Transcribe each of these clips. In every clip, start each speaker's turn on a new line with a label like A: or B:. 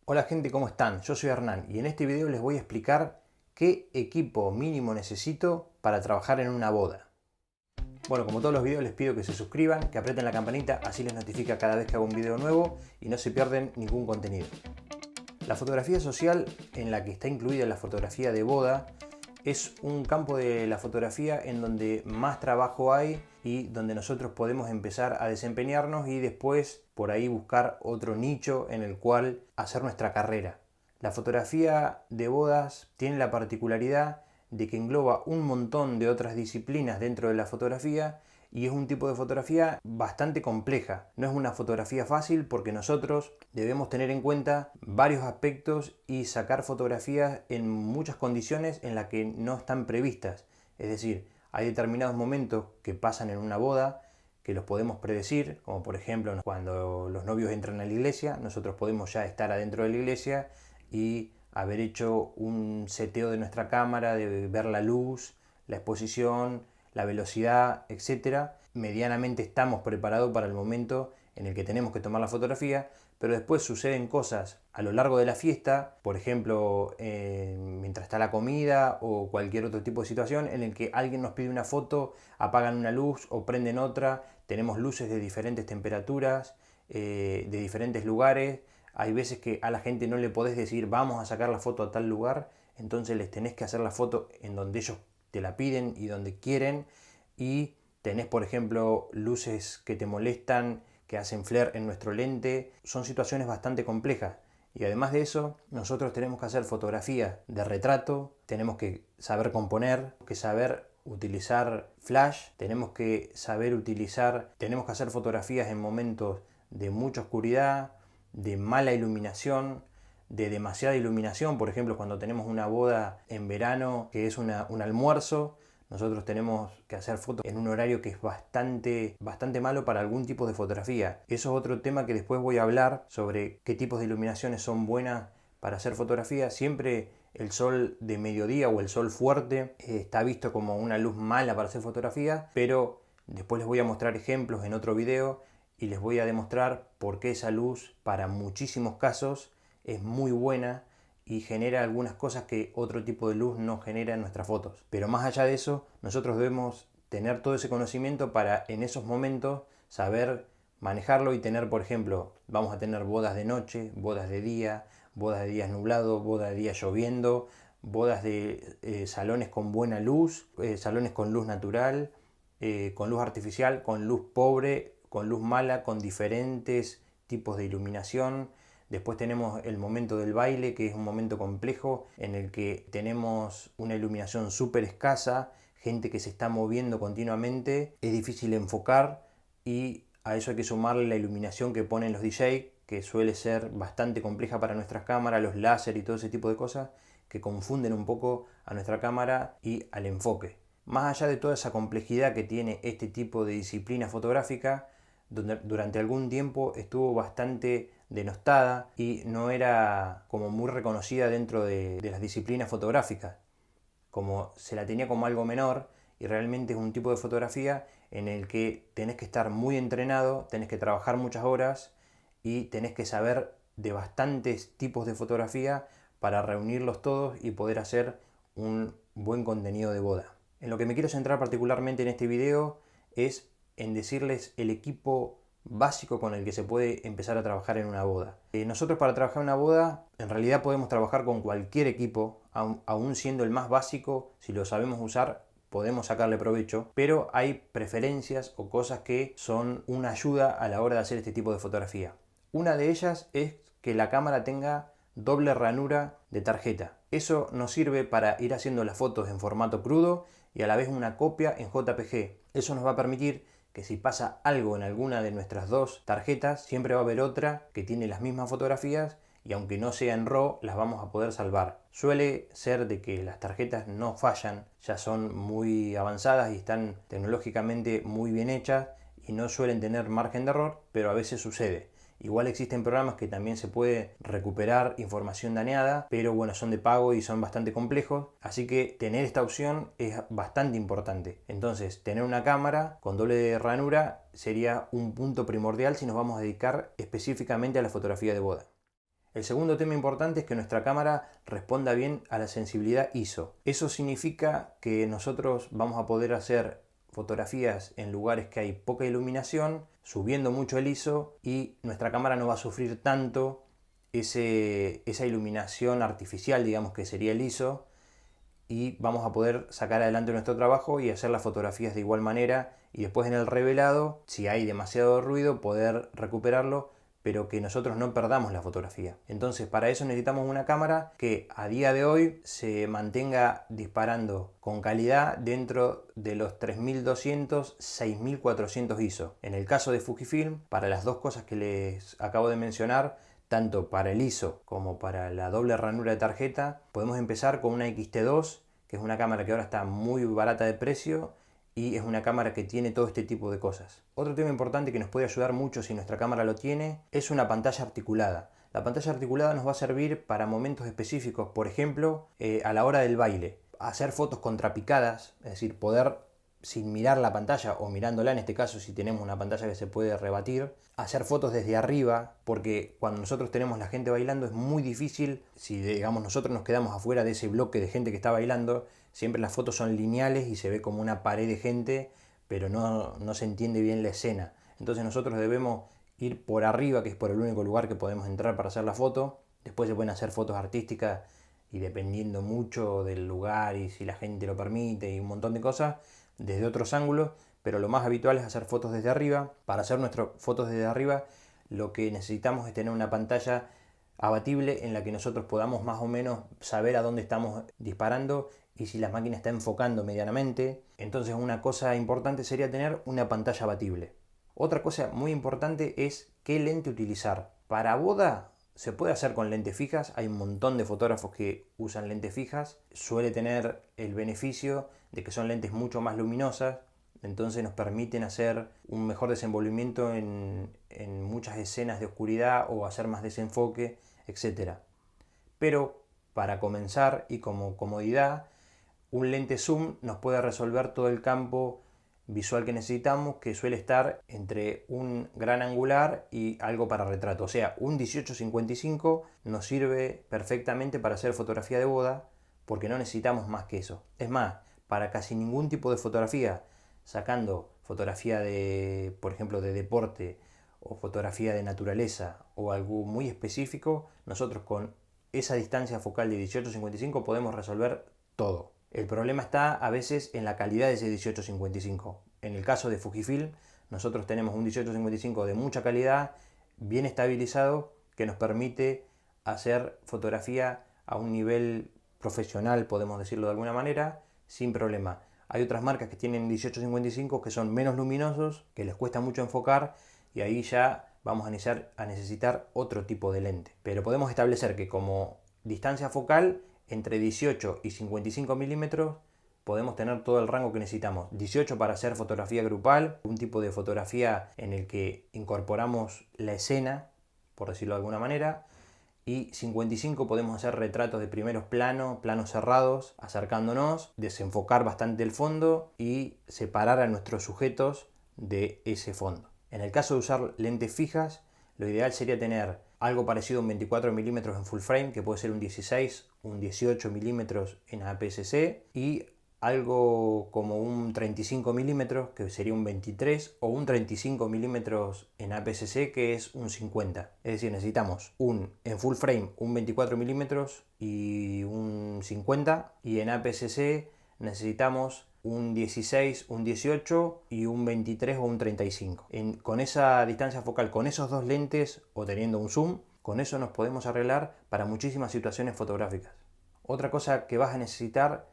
A: Hola gente, ¿cómo están? Yo soy Hernán y en este video les voy a explicar qué equipo mínimo necesito para trabajar en una boda. Bueno, como todos los videos les pido que se suscriban, que aprieten la campanita, así les notifica cada vez que hago un video nuevo y no se pierden ningún contenido. La fotografía social, en la que está incluida la fotografía de boda, es un campo de la fotografía en donde más trabajo hay y donde nosotros podemos empezar a desempeñarnos y después por ahí buscar otro nicho en el cual hacer nuestra carrera. La fotografía de bodas tiene la particularidad de que engloba un montón de otras disciplinas dentro de la fotografía y es un tipo de fotografía bastante compleja. No es una fotografía fácil porque nosotros debemos tener en cuenta varios aspectos y sacar fotografías en muchas condiciones en las que no están previstas. Es decir, hay determinados momentos que pasan en una boda que los podemos predecir, como por ejemplo cuando los novios entran a la iglesia, nosotros podemos ya estar adentro de la iglesia y haber hecho un seteo de nuestra cámara, de ver la luz, la exposición, la velocidad, etcétera. Medianamente estamos preparados para el momento en el que tenemos que tomar la fotografía, pero después suceden cosas a lo largo de la fiesta, por ejemplo, mientras está la comida o cualquier otro tipo de situación en el que alguien nos pide una foto, apagan una luz o prenden otra, tenemos luces de diferentes temperaturas, de diferentes lugares. Hay veces que a la gente no le podés decir vamos a sacar la foto a tal lugar, entonces les tenés que hacer la foto en donde ellos te la piden y donde quieren, y tenés por ejemplo luces que te molestan, que hacen flare en nuestro lente. Son situaciones bastante complejas y además de eso nosotros tenemos que hacer fotografías de retrato, tenemos que saber componer, que saber utilizar flash, tenemos que hacer fotografías en momentos de mucha oscuridad, de mala iluminación, de demasiada iluminación. Por ejemplo, cuando tenemos una boda en verano que es un almuerzo, nosotros tenemos que hacer fotos en un horario que es bastante malo para algún tipo de fotografía. Eso es otro tema que después voy a hablar sobre qué tipos de iluminaciones son buenas para hacer fotografía. Siempre el sol de mediodía o el sol fuerte está visto como una luz mala para hacer fotografía, pero después les voy a mostrar ejemplos en otro video y les voy a demostrar por qué esa luz para muchísimos casos es muy buena y genera algunas cosas que otro tipo de luz no genera en nuestras fotos. Pero más allá de eso, nosotros debemos tener todo ese conocimiento para en esos momentos saber manejarlo y tener, por ejemplo, vamos a tener bodas de noche, bodas de días nublados, bodas de día lloviendo, bodas de salones con buena luz, salones con luz natural, con luz artificial, con luz pobre, con luz mala, con diferentes tipos de iluminación. Después tenemos el momento del baile, que es un momento complejo en el que tenemos una iluminación súper escasa, gente que se está moviendo continuamente, es difícil enfocar y a eso hay que sumarle la iluminación que ponen los DJ, que suele ser bastante compleja para nuestras cámaras, los láser y todo ese tipo de cosas que confunden un poco a nuestra cámara y al enfoque. Más allá de toda esa complejidad que tiene este tipo de disciplina fotográfica, durante algún tiempo estuvo bastante denostada y no era como muy reconocida dentro de las disciplinas fotográficas, como se la tenía como algo menor, y realmente es un tipo de fotografía en el que tenés que estar muy entrenado, tenés que trabajar muchas horas y tenés que saber de bastantes tipos de fotografía para reunirlos todos y poder hacer un buen contenido de boda. En lo que me quiero centrar particularmente en este video es en decirles el equipo básico con el que se puede empezar a trabajar en una boda. Nosotros para trabajar en una boda en realidad podemos trabajar con cualquier equipo, aún siendo el más básico. Si lo sabemos usar podemos sacarle provecho, pero hay preferencias o cosas que son una ayuda a la hora de hacer este tipo de fotografía. Una de ellas es que la cámara tenga doble ranura de tarjeta. Eso nos sirve para ir haciendo las fotos en formato crudo y a la vez una copia en JPG. Eso nos va a permitir que si pasa algo en alguna de nuestras dos tarjetas, siempre va a haber otra que tiene las mismas fotografías y aunque no sea en RAW, las vamos a poder salvar. Suele ser de que las tarjetas no fallan, ya son muy avanzadas y están tecnológicamente muy bien hechas y no suelen tener margen de error, pero a veces sucede. Igual existen programas que también se puede recuperar información dañada, pero bueno, son de pago y son bastante complejos, así que tener esta opción es bastante importante. Entonces, tener una cámara con doble ranura sería un punto primordial si nos vamos a dedicar específicamente a la fotografía de boda. El segundo tema importante es que nuestra cámara responda bien a la sensibilidad ISO. Eso significa que nosotros vamos a poder hacer fotografías en lugares que hay poca iluminación, subiendo mucho el ISO, y nuestra cámara no va a sufrir tanto esa iluminación artificial, digamos, que sería el ISO, y vamos a poder sacar adelante nuestro trabajo y hacer las fotografías de igual manera, y después en el revelado, si hay demasiado ruido, poder recuperarlo, pero que nosotros no perdamos la fotografía. Entonces, para eso necesitamos una cámara que a día de hoy se mantenga disparando con calidad dentro de los 3200, 6400 ISO. En el caso de Fujifilm, para las dos cosas que les acabo de mencionar, tanto para el ISO como para la doble ranura de tarjeta, podemos empezar con una XT2, que es una cámara que ahora está muy barata de precio y es una cámara que tiene todo este tipo de cosas. Otro tema importante que nos puede ayudar mucho si nuestra cámara lo tiene es una pantalla articulada. La pantalla articulada nos va a servir para momentos específicos, por ejemplo, a la hora del baile. Hacer fotos contrapicadas, es decir, poder, sin mirar la pantalla o mirándola, en este caso si tenemos una pantalla que se puede rebatir, hacer fotos desde arriba, porque cuando nosotros tenemos la gente bailando es muy difícil, si digamos nosotros nos quedamos afuera de ese bloque de gente que está bailando, siempre las fotos son lineales y se ve como una pared de gente, pero no se entiende bien la escena. Entonces nosotros debemos ir por arriba, que es por el único lugar que podemos entrar para hacer la foto. Después se pueden hacer fotos artísticas y dependiendo mucho del lugar y si la gente lo permite y un montón de cosas, desde otros ángulos, pero lo más habitual es hacer fotos desde arriba. Para hacer nuestras fotos desde arriba, lo que necesitamos es tener una pantalla abatible en la que nosotros podamos más o menos saber a dónde estamos disparando y si la máquina está enfocando medianamente. Entonces una cosa importante sería tener una pantalla abatible. Otra cosa muy importante es qué lente utilizar. Para boda se puede hacer con lentes fijas, hay un montón de fotógrafos que usan lentes fijas, suele tener el beneficio de que son lentes mucho más luminosas, entonces nos permiten hacer un mejor desenvolvimiento en muchas escenas de oscuridad o hacer más desenfoque, etc. Pero para comenzar y como comodidad, un lente zoom nos puede resolver todo el campo visual que necesitamos, que suele estar entre un gran angular y algo para retrato. O sea, un 18-55 nos sirve perfectamente para hacer fotografía de boda, porque no necesitamos más que eso. Es más, para casi ningún tipo de fotografía, sacando fotografía de, por ejemplo, de deporte o fotografía de naturaleza o algo muy específico, nosotros con esa distancia focal de 18-55 podemos resolver todo. El problema está a veces en la calidad de ese 18-55. En el caso de Fujifilm, nosotros tenemos un 18-55 de mucha calidad, bien estabilizado, que nos permite hacer fotografía a un nivel profesional, podemos decirlo de alguna manera, sin problema. Hay otras marcas que tienen 18-55 que son menos luminosos, que les cuesta mucho enfocar, y ahí ya vamos a necesitar otro tipo de lente. Pero podemos establecer que como distancia focal, entre 18 y 55 milímetros, podemos tener todo el rango que necesitamos. 18 para hacer fotografía grupal, un tipo de fotografía en el que incorporamos la escena, por decirlo de alguna manera, y 55 podemos hacer retratos de primeros planos, planos cerrados, acercándonos, desenfocar bastante el fondo y separar a nuestros sujetos de ese fondo. En el caso de usar lentes fijas, lo ideal sería tener algo parecido a un 24 milímetros en full frame, que puede ser un 16, un 18 milímetros en APS-C, y algo como un 35 milímetros, que sería un 23, o un 35 milímetros en APS-C, que es un 50. Es decir, necesitamos en full frame un 24 milímetros y un 50, y en APS-C necesitamos un 16, un 18 y un 23 o un 35. Con esa distancia focal, con esos dos lentes o teniendo un zoom, con eso nos podemos arreglar para muchísimas situaciones fotográficas. Otra cosa que vas a necesitar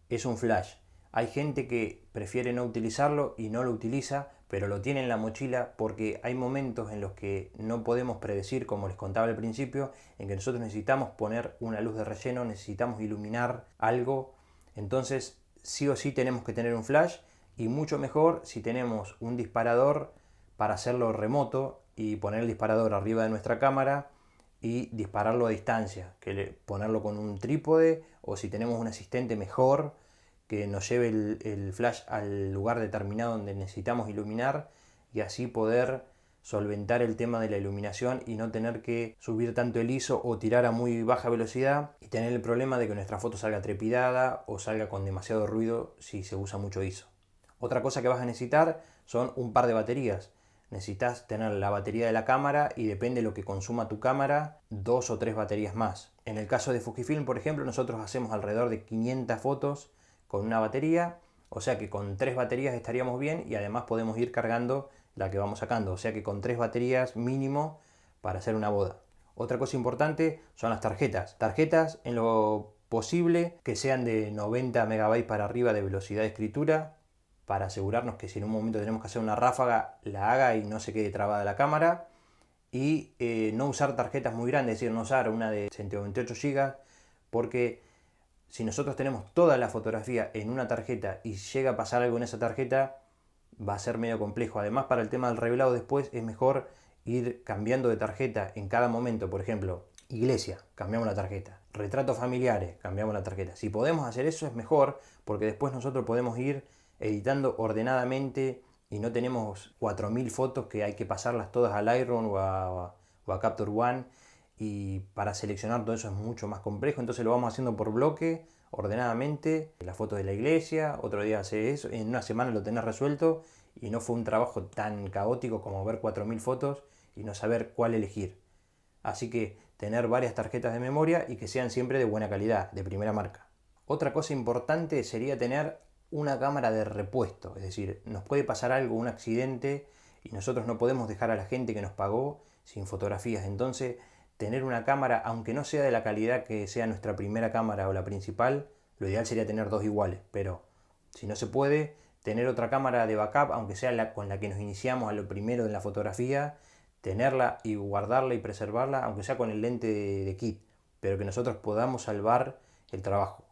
A: es un flash. Hay gente que prefiere no utilizarlo y no lo utiliza, pero lo tiene en la mochila porque hay momentos en los que no podemos predecir, como les contaba al principio, en que nosotros necesitamos poner una luz de relleno, necesitamos iluminar algo. Entonces sí o sí tenemos que tener un flash, y mucho mejor si tenemos un disparador para hacerlo remoto y poner el disparador arriba de nuestra cámara y dispararlo a distancia, ponerlo con un trípode, o si tenemos un asistente mejor que nos lleve el flash al lugar determinado donde necesitamos iluminar, y así poder solventar el tema de la iluminación y no tener que subir tanto el ISO o tirar a muy baja velocidad y tener el problema de que nuestra foto salga trepidada o salga con demasiado ruido si se usa mucho ISO. Otra cosa que vas a necesitar son un par de baterías. Necesitas tener la batería de la cámara y depende de lo que consuma tu cámara, 2 o 3 baterías más. En el caso de Fujifilm, por ejemplo, nosotros hacemos alrededor de 500 fotos con una batería, o sea que con 3 baterías estaríamos bien y además podemos ir cargando la que vamos sacando, o sea que con 3 baterías mínimo para hacer una boda. Otra cosa importante son las tarjetas. Tarjetas en lo posible que sean de 90 MB para arriba de velocidad de escritura, para asegurarnos que si en un momento tenemos que hacer una ráfaga, la haga y no se quede trabada la cámara. Y no usar tarjetas muy grandes, es decir, no usar una de 128 GB, porque si nosotros tenemos toda la fotografía en una tarjeta y llega a pasar algo en esa tarjeta, va a ser medio complejo. Además, para el tema del revelado después es mejor ir cambiando de tarjeta en cada momento. Por ejemplo, iglesia, cambiamos la tarjeta. Retratos familiares, cambiamos la tarjeta. Si podemos hacer eso es mejor, porque después nosotros podemos ir editando ordenadamente y no tenemos 4000 fotos que hay que pasarlas todas al Lightroom o a Capture One, y para seleccionar todo eso es mucho más complejo. Entonces lo vamos haciendo por bloque, ordenadamente. La foto de la iglesia, otro día hace eso, en una semana lo tenés resuelto y no fue un trabajo tan caótico como ver 4000 fotos y no saber cuál elegir. Así que tener varias tarjetas de memoria y que sean siempre de buena calidad, de primera marca. Otra cosa importante sería tener una cámara de repuesto, es decir, nos puede pasar algo, un accidente, y nosotros no podemos dejar a la gente que nos pagó sin fotografías. Entonces, tener una cámara, aunque no sea de la calidad que sea nuestra primera cámara o la principal, lo ideal sería tener 2 iguales, pero si no se puede, tener otra cámara de backup, aunque sea con la que nos iniciamos a lo primero en la fotografía, tenerla y guardarla y preservarla, aunque sea con el lente de kit, pero que nosotros podamos salvar el trabajo.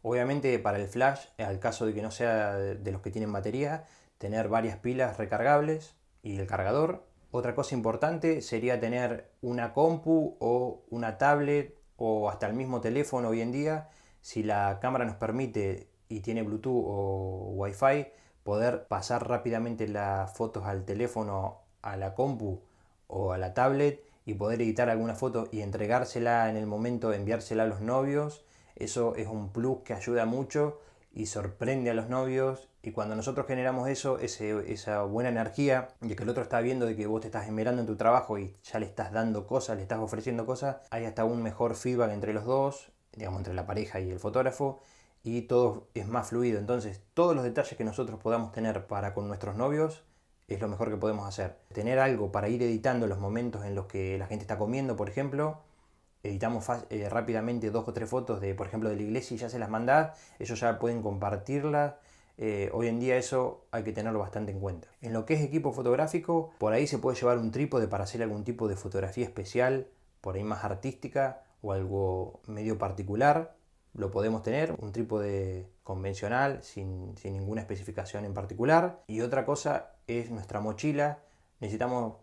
A: Obviamente para el flash, al caso de que no sea de los que tienen batería, tener varias pilas recargables y el cargador. Otra cosa importante sería tener una compu o una tablet o hasta el mismo teléfono hoy en día, si la cámara nos permite y tiene Bluetooth o Wi-Fi, poder pasar rápidamente las fotos al teléfono, a la compu o a la tablet y poder editar alguna foto y entregársela en el momento, enviársela a los novios. Eso es un plus que ayuda mucho y sorprende a los novios, y cuando nosotros generamos eso, esa buena energía de que el otro está viendo de que vos te estás esmerando en tu trabajo y ya le estás dando cosas, le estás ofreciendo cosas, hay hasta un mejor feedback entre los dos, digamos entre la pareja y el fotógrafo, y todo es más fluido. Entonces todos los detalles que nosotros podamos tener para con nuestros novios es lo mejor que podemos hacer. Tener algo para ir editando los momentos en los que la gente está comiendo, por ejemplo. Editamos rápidamente 2 o 3 fotos de, por ejemplo, de la iglesia y ya se las mandás, ellos ya pueden compartirlas. Hoy en día eso hay que tenerlo bastante en cuenta. En lo que es equipo fotográfico, por ahí se puede llevar un trípode para hacer algún tipo de fotografía especial, por ahí más artística o algo medio particular. Lo podemos tener, un trípode convencional sin ninguna especificación en particular. Y otra cosa es nuestra mochila. Necesitamos,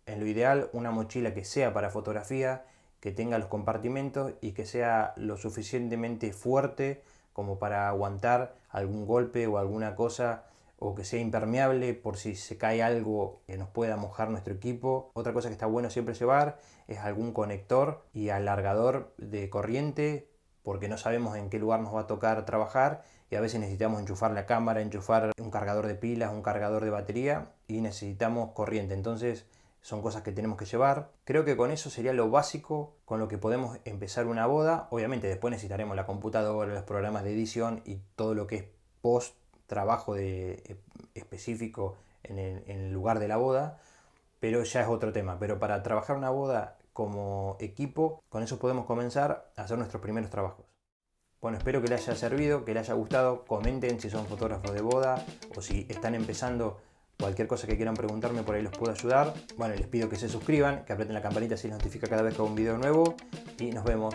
A: en lo ideal, una mochila que sea para fotografía, que tenga los compartimentos y que sea lo suficientemente fuerte como para aguantar algún golpe o alguna cosa, o que sea impermeable por si se cae algo que nos pueda mojar nuestro equipo. Otra cosa que está bueno siempre llevar es algún conector y alargador de corriente, porque no sabemos en qué lugar nos va a tocar trabajar y a veces necesitamos enchufar la cámara, enchufar un cargador de pilas, un cargador de batería y necesitamos corriente. Entonces son cosas que tenemos que llevar. Creo que con eso sería lo básico con lo que podemos empezar una boda. Obviamente después necesitaremos la computadora, los programas de edición y todo lo que es post trabajo específico en el lugar de la boda, pero ya es otro tema. Pero para trabajar una boda como equipo, con eso podemos comenzar a hacer nuestros primeros trabajos. Bueno, espero que les haya servido, que les haya gustado. Comenten si son fotógrafos de boda o si están empezando. Cualquier cosa que quieran preguntarme, por ahí los puedo ayudar. Bueno, les pido que se suscriban, que aprieten la campanita si les notifica cada vez que hago un video nuevo. Y nos vemos.